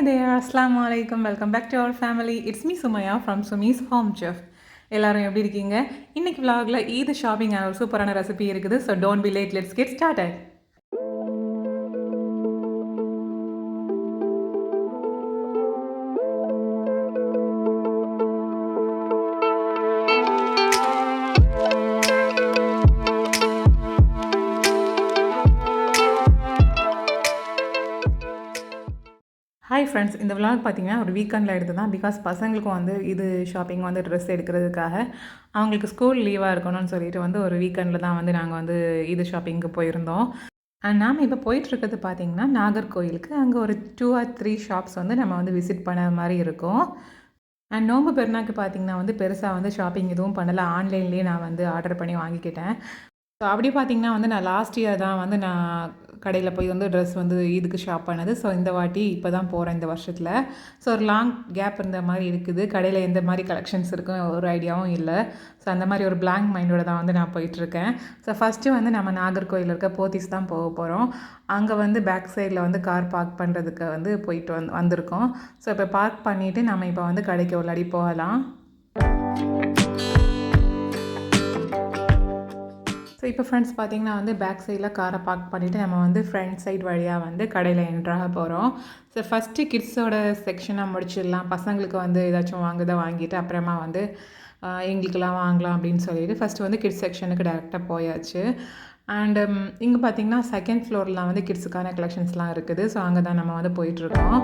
there, Assalamu alaikum. Welcome back to our family. It's me Sumaya from Sumi's Home Chef. எல்லாரும் எப்படி இருக்கீங்க? இன்னைக்கு vlogல ஈத் ஷாப்பிங் ஒரு சூப்பரான ரெசிபி இருக்குது. So don't be late. Let's get started. Hi friends, இந்த விலாக் பார்த்தீங்கன்னா ஒரு வீக்கெண்டில் எடுத்து தான். பிகாஸ் பசங்களுக்கும் வந்து இது ஷாப்பிங் வந்து ட்ரெஸ் எடுக்கிறதுக்காக அவங்களுக்கு ஸ்கூல் லீவாக இருக்கணும்னு சொல்லிட்டு வந்து ஒரு வீக்கெண்டில் தான் வந்து நாங்கள் வந்து இது ஷாப்பிங்க்கு போயிருந்தோம். அண்ட் நாம் இப்போ போயிட்டுருக்கிறது பார்த்திங்கன்னா நாகர்கோயிலுக்கு. அங்கே ஒரு 2 or 3 ஷாப்ஸ் வந்து நம்ம வந்து விசிட் பண்ண மாதிரி இருக்கும். அண்ட் நோம்பு பெருநாக்கு பார்த்திங்கன்னா வந்து பெருசாக வந்து ஷாப்பிங் எதுவும் பண்ணலை. ஆன்லைன்லேயே நான் வந்து ஆர்டர் பண்ணி வாங்கிக்கிட்டேன். ஸோ அப்படி பார்த்திங்கன்னா வந்து நான் லாஸ்ட் இயர் தான் வந்து நான் கடையில் போய் வந்து ட்ரெஸ் வந்து இதுக்கு ஷாப் பண்ணது. ஸோ இந்த வாட்டி இப்போ தான் போகிறேன் இந்த வருஷத்தில். ஸோ ஒரு லாங் கேப் இருந்த மாதிரி இருக்குது. கடையில் எந்த மாதிரி கலெக்ஷன்ஸ் இருக்கும் ஒரு ஐடியாவும் இல்லை. ஸோ அந்த மாதிரி ஒரு பிளாங்க் மைண்டோட தான் வந்து நான் போயிட்டுருக்கேன். ஸோ ஃபஸ்ட்டு வந்து நம்ம நாகர்கோயில் இருக்க போத்தீஸ் தான் போக போகிறோம். அங்கே வந்து பேக் சைடில் வந்து கார் பார்க் பண்ணுறதுக்கு வந்து போயிட்டு வந்திருக்கோம். ஸோ இப்போ பார்க் பண்ணிவிட்டு நம்ம இப்போ வந்து கடைக்கு உள்ளாடி போகலாம். ஸோ இப்போ ஃப்ரெண்ட்ஸ் பார்த்திங்கன்னா வந்து பேக் சைடில் காரை பார்க் பண்ணிவிட்டு நம்ம வந்து ஃப்ரண்ட் சைட் வழியாக வந்து கடையில் என்ட்ராக போகிறோம். ஸோ ஃபஸ்ட்டு கிட்ஸோட செக்ஷனாக முடிச்சிடலாம். பசங்களுக்கு வந்து ஏதாச்சும் வாங்கிட்டு அப்புறமா வந்து எங்களுக்கெல்லாம் வாங்கலாம் அப்படின்னு சொல்லிட்டு ஃபஸ்ட்டு வந்து கிட்ஸ் செக்ஷனுக்கு டேரெக்டாக போயாச்சு. அண்டு இங்கே பார்த்திங்கன்னா செகண்ட் ஃப்ளோரில் வந்து கிட்ஸுக்கான கலெக்ஷன்ஸ்லாம் இருக்குது. ஸோ அங்கே தான் நம்ம வந்து போயிட்டுருக்கோம்.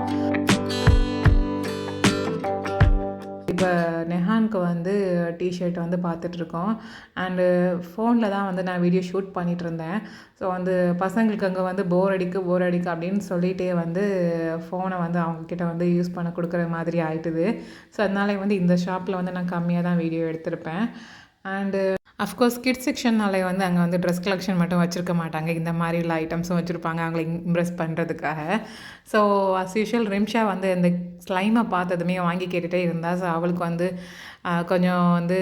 இப்போ நெஹானுக்கு வந்து டிஷர்ட் வந்து பார்த்துட்ருக்கோம். அண்டு ஃபோனில் தான் வந்து நான் வீடியோ ஷூட் பண்ணிகிட்ருந்தேன். ஸோ வந்து பசங்களுக்கு அங்கே வந்து போர் அடிக்கு அப்படின்னு சொல்லிகிட்டே வந்து ஃபோனை வந்து அவங்கக்கிட்ட வந்து யூஸ் பண்ண கொடுக்குற மாதிரி ஆகிட்டுது. ஸோ அதனால வந்து இந்த ஷாப்பில் வந்து நான் கம்மியாக தான் வீடியோ எடுத்திருப்பேன். அண்டு அஃப்கோர்ஸ் கிட்ஸ் செக்ஷன்னாலே வந்து அங்கே வந்து ட்ரெஸ் கலெக்ஷன் மட்டும் வச்சுருக்க மாட்டாங்க. இந்த மாதிரி உள்ள ஐட்டம்ஸும் வச்சுருப்பாங்க அவங்கள இம்ப்ரெஸ் பண்ணுறதுக்காக. ஸோ அஸ் யூஷுவல் ரிம்ஷா வந்து இந்த ஸ்லைமை பார்த்ததுமே வாங்கி கேட்டுகிட்டே இருந்தா. ஸோ அவளுக்கு வந்து கொஞ்சம் வந்து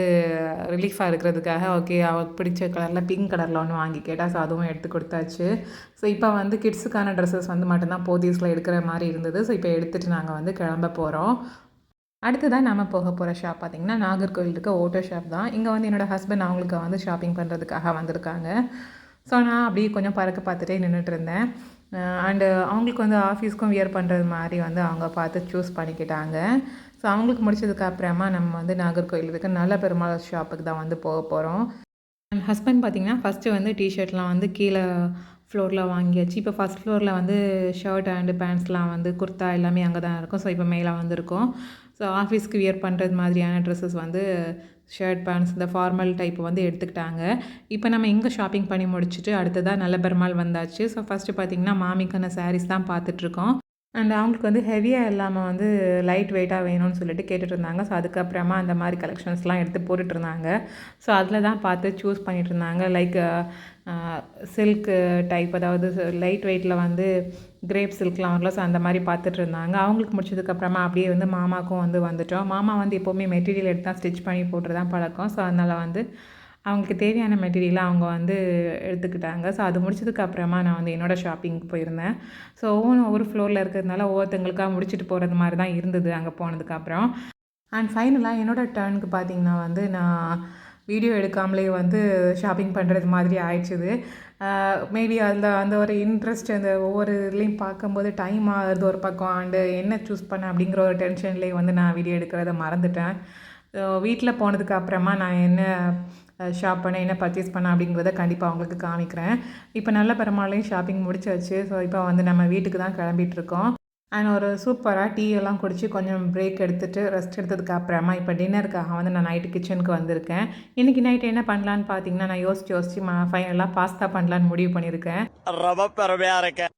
ரிலீஃபாக இருக்கிறதுக்காக ஓகே அவளுக்கு பிடிச்ச கலரில் பிங்க் கலரில் ஒன்று வாங்கி கேட்டால். ஸோ அதுவும் எடுத்து கொடுத்தாச்சு. ஸோ இப்போ வந்து கிட்ஸுக்கான ட்ரெஸ்ஸஸ் வந்து மட்டும்தான் போத்தீஸில் எடுக்கிற மாதிரி இருந்தது. ஸோ இப்போ எடுத்துகிட்டு நாங்கள் வந்து கிளம்ப போகிறோம். அடுத்ததான் நம்ம போக போகிற ஷாப் பார்த்திங்கன்னா நாகர்கோவில் இருக்க ஓட்டோ ஷாப் தான். இங்கே வந்து என்னோடய ஹஸ்பண்ட் அவங்களுக்கு வந்து ஷாப்பிங் பண்ணுறதுக்காக வந்திருக்காங்க. ஸோ நான் அப்படியே கொஞ்சம் பறக்க பார்த்துட்டே நின்றுட்டுருந்தேன். அண்டு அவங்களுக்கு வந்து ஆஃபீஸ்க்கும் வியர் பண்ணுறது மாதிரி வந்து அவங்க பார்த்து சூஸ் பண்ணிக்கிட்டாங்க. ஸோ அவங்களுக்கு முடிச்சதுக்கு அப்புறமா நம்ம வந்து நாகர்கோவில் இருக்க நல்ல பெருமாள் ஷாப்புக்கு தான் வந்து போக போகிறோம். என் ஹஸ்பண்ட் பார்த்திங்கன்னா ஃபஸ்ட்டு வந்து டிஷர்ட்லாம் வந்து கீழே ஃப்ளோரில் வாங்கியாச்சு. இப்போ ஃபஸ்ட் ஃப்ளோரில் வந்து ஷர்ட் அண்டு பேண்ட்ஸ்லாம் வந்து குர்த்தா எல்லாமே அங்கே தான் இருக்கும். ஸோ இப்போ மேலே வந்திருக்கோம். ஸோ ஆஃபீஸ்க்கு வியர் பண்ணுறது மாதிரியான ட்ரெஸ்ஸஸ் வந்து ஷர்ட் பேண்ட்ஸ் இந்த ஃபார்மல் டைப் வந்து எடுத்துக்கிட்டாங்க. இப்போ நம்ம இங்கே ஷாப்பிங் பண்ணி முடிச்சுட்டு அடுத்ததாக நல்ல பெருமாள் வந்தாச்சு. ஸோ ஃபஸ்ட்டு பார்த்திங்கன்னா மாமிக்கான சாரீஸ் தான் பார்த்துட்ருக்கோம். அண்ட் அவங்களுக்கு வந்து ஹெவியாக இல்லாமல் வந்து லைட் வெயிட்டாக வேணும்னு சொல்லிட்டு கேட்டுட்டு இருந்தாங்க. ஸோ அதுக்கப்புறமா அந்த மாதிரி கலெக்ஷன்ஸ்லாம் எடுத்து போட்டுட்ருந்தாங்க. ஸோ அதில் தான் பார்த்து சூஸ் பண்ணிகிட்டு இருந்தாங்க. லைக் சில்க்கு டைப், அதாவது லைட் வெயிட்டில் வந்து கிரேப் சில்க்லாம் வரல. ஸோ அந்த மாதிரி பார்த்துட்டு இருந்தாங்க. அவங்களுக்கு முடிச்சதுக்கப்புறமா அப்படியே வந்து மாமாவுக்கும் வந்து வந்துட்டோம். மாமா வந்து எப்போவுமே மெட்டீரியல் எடுத்து தான் ஸ்டிச் பண்ணி போட்டு தான் பழக்கம். ஸோ அதனால் வந்து அவங்களுக்கு தேவையான மெட்டீரியலை அவங்க வந்து எடுத்துக்கிட்டாங்க. ஸோ அது முடிச்சதுக்கப்புறமா நான் வந்து என்னோடய ஷாப்பிங்க்கு போயிருந்தேன். ஸோ ஒவ்வொரு ஃப்ளோரில் இருக்கிறதுனால ஒவ்வொருத்தங்களுக்காக முடிச்சுட்டு போகிறது மாதிரி தான் இருந்தது அங்கே போனதுக்கப்புறம். அண்ட் ஃபைனலாக என்னோடய டர்னுக்கு பார்த்திங்கன்னா வந்து நான் வீடியோ எடுக்காமலே வந்து ஷாப்பிங் பண்ணுறது மாதிரி ஆயிடுச்சுது. மேபி அதில் அந்த ஒரு இன்ட்ரெஸ்ட் அந்த ஒவ்வொரு இதுலேயும் பார்க்கும்போது டைம் ஆகுது ஒரு பக்கம். அண்டு என்ன சூஸ் பண்ண அப்படிங்கிற ஒரு டென்ஷன்லேயே வந்து நான் வீடியோ எடுக்கிறத மறந்துட்டேன். வீட்டில் போனதுக்கு அப்புறமா நான் என்ன ஷாப் பண்ண என்ன பர்ச்சேஸ் பண்ண அப்படிங்கிறத கண்டிப்பாக அவங்களுக்கு காமிக்கிறேன். இப்போ நல்ல பெருமாளையும் ஷாப்பிங் முடிச்சாச்சு. ஸோ இப்போ வந்து நம்ம வீட்டுக்கு தான் கிளம்பிகிட்ருக்கோம். அண்ட் ஒரு சூப்பராக டீ எல்லாம் குடித்து கொஞ்சம் பிரேக் எடுத்துகிட்டு ரெஸ்ட் எடுத்ததுக்கு அப்புறமா இப்போ டின்னருக்காக வந்து நான் நைட்டு கிச்சனுக்கு வந்திருக்கேன். இன்றைக்கி நைட்டு என்ன பண்ணலான்னு பார்த்தீங்கன்னா நான் யோசிச்சு ஃபைனலாக பாஸ்தா பண்ணலான்னு முடிவு பண்ணியிருக்கேன். ரொம்ப பெருமையாக இருக்கேன்.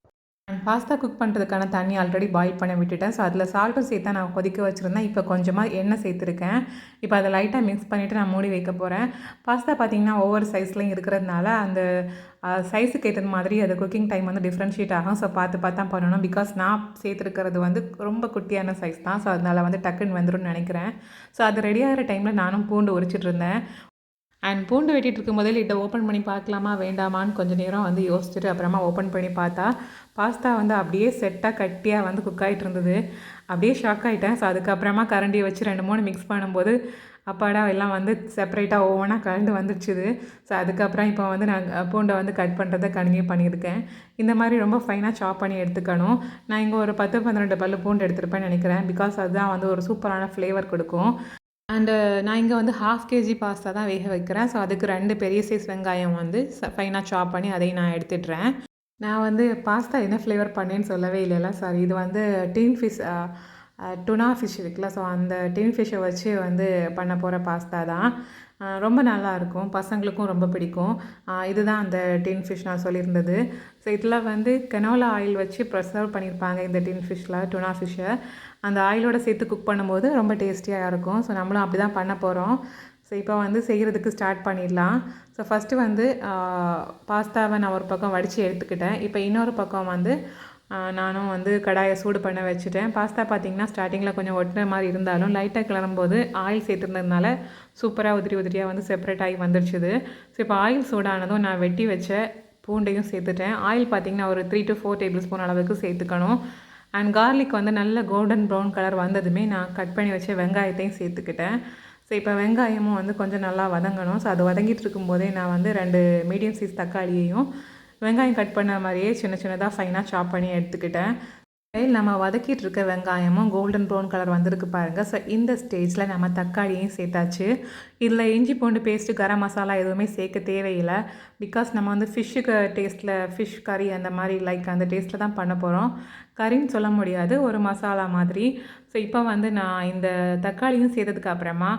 அண்ட் பாஸ்தா குக் பண்ணுறதுக்கான தண்ணி ஆல்ரெடி பாயில் பண்ண விட்டுட்டேன். ஸோ அதில் சால்ட்டும் சேர்த்தா நான் கொதிக்க வச்சுருந்தேன். இப்போ கொஞ்சமாக எண்ணெய் சேர்த்துருக்கேன். இப்போ அதை லைட்டாக மிக்ஸ் பண்ணிவிட்டு நான் மூடி வைக்க போகிறேன். பாஸ்தா பார்த்திங்கன்னா ஒவ்வொரு சைஸ்லையும் இருக்கிறதுனால அந்த சைஸுக்கு ஏற்ற மாதிரி அது குக்கிங் டைம் வந்து டிஃப்ரென்ஷியேட் ஆகும். ஸோ பார்த்து தான் பண்ணணும். பிகாஸ் நான் சேர்த்துருக்கிறது வந்து ரொம்ப குட்டியான சைஸ் தான். ஸோ அதனால் வந்து டக்குன்னு வந்துடும் நினைக்கிறேன். ஸோ அது ரெடி ஆகிற டைமில் நானும் பூண்டு உரிச்சிட்ருந்தேன். அண்ட் பூண்டு வெட்டிட்டு இருக்கும்போதே லிட்டை ஓப்பன் பண்ணி பார்க்கலாமா வேண்டாமான்னு கொஞ்சம் நேரம் வந்து யோசிச்சுட்டு அப்புறமா ஓப்பன் பண்ணி பார்த்தா பாஸ்தா வந்து அப்படியே செட்டாக கட்டியாக வந்து குக் ஆகிட்டு இருந்தது. அப்படியே ஷாக் ஆகிட்டேன். ஸோ அதுக்கப்புறமா கரண்டியை வச்சு 2 3 மிக்ஸ் பண்ணும்போது அப்பாடா எல்லாம் வந்து செப்பரேட்டாக ஒவ்வொன்றா கலந்து வந்துடுச்சுது. ஸோ அதுக்கப்புறம் இப்போ வந்து நான் பூண்டை வந்து கட் பண்ணுறதை கண்டினியூ பண்ணியிருக்கேன். இந்த மாதிரி ரொம்ப ஃபைனாக சாப் பண்ணி எடுத்துக்கணும். நான் இங்கே ஒரு 10 12 பல்லு பூண்டு எடுத்துருப்பேன்னு நினைக்கிறேன். பிகாஸ் அதுதான் வந்து ஒரு சூப்பரான ஃப்ளேவர் கொடுக்கும். அண்டு நான் இங்கே வந்து 1/2 kg பாஸ்தா தான் வேக வைக்கிறேன். ஸோ அதுக்கு 2 பெரிய சைஸ் வெங்காயம் வந்து ஃபைனாக சாப் பண்ணி அதையும் நான் எடுத்துடுறேன். நான் வந்து பாஸ்தா என்ன ஃப்ளேவர் பண்ணேன்னு சொல்லவே இல்லைல்ல. சாரி, இது வந்து டின் ஃபிஷ் டுனா ஃபிஷ் இருக்குல்ல. ஸோ அந்த டின் ஃபிஷ்ஷை வச்சு வந்து பண்ண போகிற பாஸ்தா தான். ரொம்ப நல்லாயிருக்கும், பசங்களுக்கும் ரொம்ப பிடிக்கும். இதுதான் அந்த டின் ஃபிஷ் நான் சொல்லியிருந்தது. ஸோ இதில் வந்து கெனோலா ஆயில் வச்சு ப்ரிசர்வ் பண்ணியிருப்பாங்க இந்த டின் ஃபிஷ்ஷில், டுனா ஃபிஷ்ஷை. அந்த ஆயிலோடு சேர்த்து குக் பண்ணும்போது ரொம்ப டேஸ்டியாக இருக்கும். ஸோ நம்மளும் அப்படி தான் பண்ண போகிறோம். ஸோ இப்போ வந்து செய்கிறதுக்கு ஸ்டார்ட் பண்ணிடலாம். ஸோ ஃபஸ்ட்டு வந்து பாஸ்தாவை நான் ஒரு பக்கம் வடித்து எடுத்துக்கிட்டேன். இப்போ இன்னொரு பக்கம் வந்து நானும் வந்து கடாயை சூடு பண்ண வச்சுட்டேன். பாஸ்தா பார்த்திங்கன்னா ஸ்டார்டிங்கில் கொஞ்சம் ஒட்டுற மாதிரி இருந்தாலும் லைட்டாக கிளறும்போது ஆயில் சேர்த்துருந்ததுனால சூப்பராக உதிரியாக வந்து செப்பரேட் ஆகி வந்துடுச்சுது. ஸோ இப்போ ஆயில் சூடானதும் நான் வெட்டி வச்ச பூண்டையும் சேர்த்துட்டேன். ஆயில் பார்த்திங்கன்னா ஒரு 3 to 4 டேபிள் ஸ்பூன் அளவுக்கு சேர்த்துக்கணும். அண்ட் கார்லிக் வந்து நல்ல கோல்டன் ப்ரௌன் கலர் வந்ததுமே நான் கட் பண்ணி வச்ச வெங்காயத்தையும் சேர்த்துக்கிட்டேன். ஸோ இப்போ வெங்காயமும் வந்து கொஞ்சம் நல்லா வதங்கணும். ஸோ அது வதங்கிட்டு இருக்கும்போதே நான் வந்து 2 மீடியம் சைஸ் தக்காளியையும் வெங்காயம் கட் பண்ண மாதிரியே சின்னதாக ஃபைனாக சாப் பண்ணி எடுத்துக்கிட்டேன். நம்ம வதக்கிட்டு இருக்க வெங்காயமும் கோல்டன் ப்ரௌன் கலர் வந்திருக்கு பாருங்கள். ஸோ இந்த ஸ்டேஜில் நம்ம தக்காளியும் சேர்த்தாச்சு. இதில் இஞ்சி பூண்டு பேஸ்ட்டு, கரம் மசாலா எதுவுமே சேர்க்க தேவையில்லை. பிகாஸ் நம்ம வந்து ஃபிஷ்ஷுக்கு டேஸ்ட்டில் ஃபிஷ் கறி அந்த மாதிரி லைக் அந்த டேஸ்ட்டில் தான் பண்ண போகிறோம். கறின்னு சொல்ல முடியாது, ஒரு மசாலா மாதிரி. ஸோ இப்போ வந்து நான் இந்த தக்காளியும் சேர்த்ததுக்கு அப்புறமா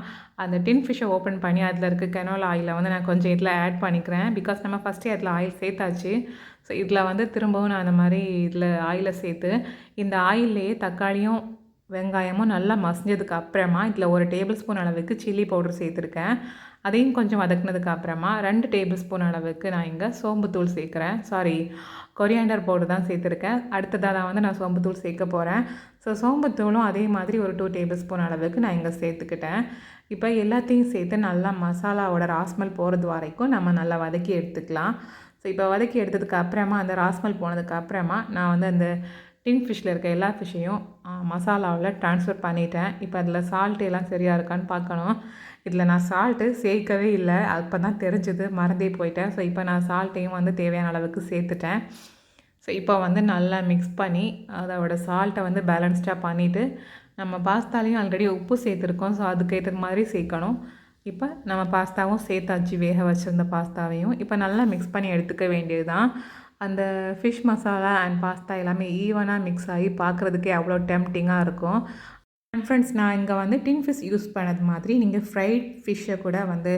அந்த டின் ஃபிஷ்ஷை ஓப்பன் பண்ணி அதில் இருக்க கெனோலா ஆயிலை வந்து நான் கொஞ்சம் இதில் ஆட் பண்ணிக்கிறேன். பிகாஸ் நம்ம ஃபஸ்ட்டே அதில் ஆயில் சேர்த்தாச்சு. ஸோ இதில் வந்து திரும்பவும் நான் அந்த மாதிரி இதில் ஆயிலை சேர்த்து இந்த ஆயில்லையே தக்காளியும் வெங்காயமும் நல்லா மசிஞ்சதுக்கு அப்புறமா இதில் 1 டேபிள் ஸ்பூன் அளவுக்கு சில்லி பவுடர் சேர்த்துருக்கேன். அதையும் கொஞ்சம் வதக்குனதுக்கு அப்புறமா 2 டேபிள் ஸ்பூன் அளவுக்கு நான் இங்கே சோம்புத்தூள் சேர்க்குறேன். சாரி, கொரியாண்டர் பவுடர் தான் சேர்த்துருக்கேன். அடுத்ததாக தான் வந்து நான் சோம்புத்தூள் சேர்க்க போகிறேன். ஸோ சோம்புத்தூளும் அதே மாதிரி ஒரு 2 டேபிள் ஸ்பூன் அளவுக்கு நான் இங்கே சேர்த்துக்கிட்டேன். இப்போ எல்லாத்தையும் சேர்த்து நல்லா மசாலாவோட ராஸ்மல் போகிறது வரைக்கும் நம்ம நல்லா வதக்கி எடுத்துக்கலாம். ஸோ இப்போ வதக்கி எடுத்ததுக்கு அப்புறமா அந்த ராஸ்மல் போனதுக்கு அப்புறமா நான் வந்து அந்த டின் ஃபிஷ்ஷில் இருக்க எல்லா ஃபிஷ்ஷையும் மசாலாவில் ட்ரான்ஸ்ஃபர் பண்ணிட்டேன். இப்போ அதில் சால்ட்டு எல்லாம் சரியாக இருக்கான்னு பார்க்கணும். இதில் நான் சால்ட்டு சேர்க்கவே இல்லை, அப்போ தான் தெரிஞ்சுது, மறந்தே போயிட்டேன். ஸோ இப்போ நான் சால்ட்டையும் வந்து தேவையான அளவுக்கு சேர்த்துட்டேன். ஸோ இப்போ வந்து நல்லா மிக்ஸ் பண்ணி அதோட சால்ட்டை வந்து பேலன்ஸ்டாக பண்ணிவிட்டு நம்ம பாஸ்தாலையும் ஆல்ரெடி உப்பு சேர்த்துருக்கோம். ஸோ அதுக்கேற்ற மாதிரி சேர்க்கணும். இப்போ நம்ம பாஸ்தாவும் சேர்த்தாச்சு, வேக வச்சுருந்த பாஸ்தாவையும். இப்போ நல்லா மிக்ஸ் பண்ணி எடுத்துக்க வேண்டியது தான். அந்த ஃபிஷ் மசாலா அண்ட் பாஸ்தா எல்லாமே ஈவனாக மிக்ஸ் ஆகி பார்க்குறதுக்கே அவ்வளோ டெம்ப்டிங்காக இருக்கும். அண்ட் ஃப்ரெண்ட்ஸ், நான் இங்கே வந்து டின் ஃபிஷ் யூஸ் பண்ணது மாதிரி நீங்கள் ஃப்ரைட் ஃபிஷ்ஷை கூட வந்து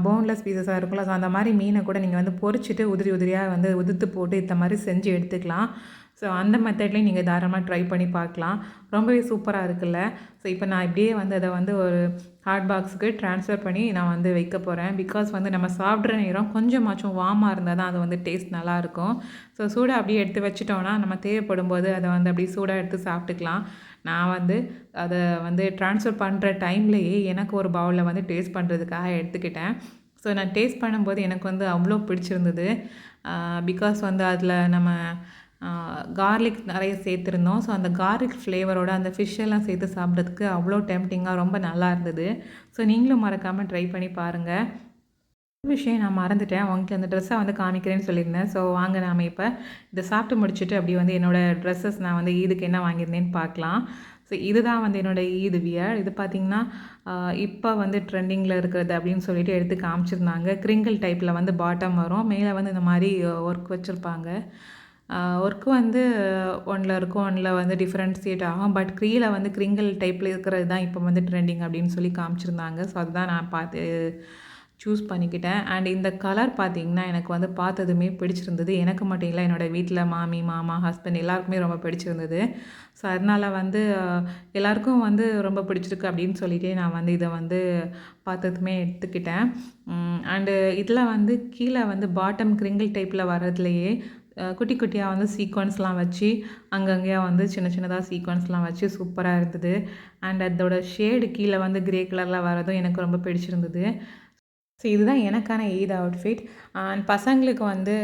போன்லெஸ் பீசஸாக இருக்கும்ல, ஸோ அந்த மாதிரி மீனை கூட நீங்கள் வந்து பொரிச்சிட்டு உதிரியாக வந்து உதுத்து போட்டு இந்த மாதிரி செஞ்சு எடுத்துக்கலாம். ஸோ அந்த மெத்தட்லேயும் நீங்கள் தாராளமாக ட்ரை பண்ணி பார்க்கலாம். ரொம்பவே சூப்பராக இருக்குல்ல. ஸோ இப்போ நான் இப்படியே வந்து அதை வந்து ஒரு ஹாட் பாக்ஸுக்கு ட்ரான்ஸ்ஃபர் பண்ணி நான் வந்து வைக்க போகிறேன். பிகாஸ் வந்து நம்ம சாப்பிட்ற நேரம் கொஞ்சமாச்சும் வார்மாக இருந்தால் தான் அது வந்து டேஸ்ட் நல்லாயிருக்கும். ஸோ சூடாக அப்படியே எடுத்து வச்சிட்டோன்னா நம்ம தேவைப்படும் போது அதை வந்து அப்படியே சூடாக எடுத்து சாப்பிட்டுக்கலாம். நான் வந்து அதை வந்து ட்ரான்ஸ்ஃபர் பண்ணுற டைம்லேயே எனக்கு ஒரு பவுலில் வந்து டேஸ்ட் பண்ணுறதுக்காக எடுத்துக்கிட்டேன். ஸோ நான் டேஸ்ட் பண்ணும்போது எனக்கு வந்து அவ்வளோ பிடிச்சிருந்தது. பிகாஸ் வந்து அதில் நம்ம கார்லிக் நிறைய சேர்த்துருந்தோம். ஸோ அந்த கார்லிக் ஃப்ளேவரோட அந்த ஃபிஷ்ஷெல்லாம் சேர்த்து சாப்பிட்றதுக்கு அவ்வளோ டெம்ப்டிங்காக ரொம்ப நல்லா இருந்தது. ஸோ நீங்களும் மறக்காமல் ட்ரை பண்ணி பாருங்கள். ஒரு விஷயம் நான் மறந்துட்டேன், உங்களுக்கு அந்த ட்ரெஸ்ஸை வந்து காமிக்கிறேன்னு சொல்லியிருந்தேன். ஸோ வாங்க நாம் இப்போ இதை சாப்பிட்டு முடிச்சுட்டு அப்படி வந்து என்னோடய ட்ரெஸ்ஸஸ் நான் வந்து ஈதுக்கு என்ன வாங்கியிருந்தேன்னு பார்க்கலாம். ஸோ இதுதான் வந்து என்னோடய ஈது வியர். இது பார்த்திங்கன்னா இப்போ வந்து ட்ரெண்டிங்கில் இருக்கிறது அப்படின்னு சொல்லிட்டு எடுத்து காமிச்சிருந்தாங்க. கிரிங்கிள் டைப்பில் வந்து பாட்டம் வரும், மேலே வந்து இந்த மாதிரி ஒர்க் வச்சுருப்பாங்க. ஒர்க்கு வந்து ஒன்றில் இருக்கும், ஒன்றில் வந்து டிஃப்ரென்ஷியேட் ஆகும். பட் கீழே வந்து கிரிங்கிள் டைப்பில் இருக்கிறது தான் இப்போ வந்து ட்ரெண்டிங் அப்படின்னு சொல்லி காமிச்சிருந்தாங்க. ஸோ அதுதான் நான் பார்த்து சூஸ் பண்ணிக்கிட்டேன். அண்ட் இந்த கலர் பார்த்திங்கன்னா எனக்கு வந்து பார்த்ததுமே பிடிச்சிருந்தது. எனக்கு மட்டும் இல்லை, என்னோடய வீட்டில் மாமி, மாமா, ஹஸ்பண்ட் எல்லாருக்குமே ரொம்ப பிடிச்சிருந்தது. ஸோ அதனால் வந்து எல்லாருக்கும் வந்து ரொம்ப பிடிச்சிருக்கு அப்படின்னு சொல்லிட்டு நான் வந்து இதை வந்து பார்த்ததுமே எடுத்துக்கிட்டேன். அண்டு இதில் வந்து கீழே வந்து பாட்டம் கிரிங்கிள் டைப்பில் வர்றதுலையே குட்டி குட்டியாக வந்து சீக்வன்ஸ்லாம் வச்சு அங்கங்கேயா வந்து சின்னதாக சீக்வன்ஸ்லாம் வச்சு சூப்பராக இருந்தது. அண்ட் அதோட ஷேடு கீழே வந்து கிரே கலரில் வரதும் எனக்கு ரொம்ப பிடிச்சிருந்தது. ஸோ இதுதான் எனக்கான ஈத் அவுட்ஃபிட். அண்ட் பசங்களுக்கு வந்து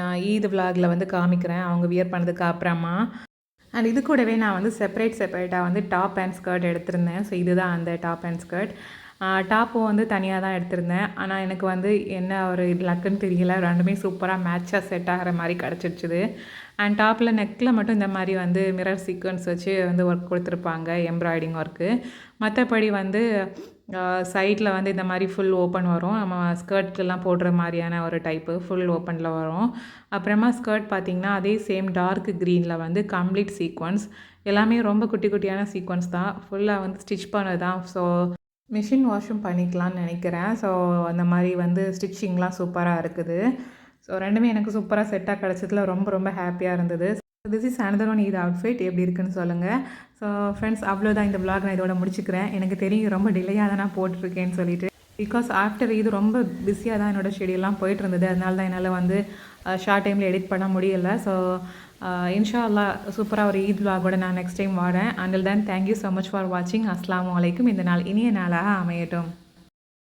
நான் ஈத் விலாகில் வந்து காமிக்கிறேன் அவங்க வியர் பண்ணதுக்கு அப்புறமா. அண்ட் இது கூடவே நான் வந்து செப்பரேட்டாக வந்து டாப் அண்ட் ஸ்கர்ட் எடுத்திருந்தேன். ஸோ இதுதான் அந்த டாப் அண்ட் ஸ்கர்ட். டாப்பும் வந்து தனியாக தான் எடுத்திருந்தேன். ஆனால் எனக்கு வந்து என்ன ஒரு லக்குன்னு தெரியல, ரெண்டுமே சூப்பராக மேட்சாக செட் ஆகிற மாதிரி கிடச்சிருச்சுது. அண்ட் டாப்பில் நெக்கில் மட்டும் இந்த மாதிரி வந்து மிரர் சீக்வன்ஸ் வச்சு வந்து ஒர்க் கொடுத்துருப்பாங்க, எம்ப்ராய்டிங் ஒர்க்கு. மற்றபடி வந்து சைடில் வந்து இந்த மாதிரி ஃபுல் ஓப்பன் வரும். நம்ம ஸ்கர்ட்லாம் போடுற மாதிரியான ஒரு டைப்பு ஃபுல் ஓப்பனில் வரும். அப்புறமா ஸ்கர்ட் பார்த்திங்கன்னா அதே சேம் டார்க் க்ரீனில் வந்து கம்ப்ளீட் சீக்வன்ஸ். எல்லாமே ரொம்ப குட்டி குட்டியான சீக்வன்ஸ் தான். ஃபுல்லாக வந்து ஸ்டிச் பண்ணது தான். ஸோ மிஷின் வாஷும் பண்ணிக்கலாம்னு நினைக்கிறேன். ஸோ அந்த மாதிரி வந்து ஸ்டிச்சிங்லாம் சூப்பராக இருக்குது. ஸோ ரெண்டுமே எனக்கு சூப்பராக செட்டாக கிடச்சதுல ரொம்ப ரொம்ப ஹாப்பியாக இருந்தது. This is another one Eid outfit. எப்படி இருக்குன்னு சொல்லுங்கள். ஸோ ஃப்ரெண்ட்ஸ், அவ்வளோதான் இந்த vlog நான் இதோட முடிச்சுக்கிறேன். எனக்கு தெரியும் ரொம்ப டிலேயாக தான் நான் போட்டிருக்கேன்னு சொல்லிட்டு. பிகாஸ் ஆஃப்டர் இது ரொம்ப பிஸியாக தான் என்னோடய ஷெடியூல்லாம் போயிட்டு இருந்தது. அதனால தான் என்னால் வந்து ஷார்ட் டைமில் எடிட் பண்ண முடியலை. ஸோ இன்ஷா அல்லாஹ் சூப்பராக ஒரு ஈத் vlog-ஓட நான் நெக்ஸ்ட் டைம் வரேன். Until then thank you so much for வாட்சிங். அஸ்ஸலாமு அலைக்கும். இந்த நாள் இனிய நாளாக அமையட்டும்.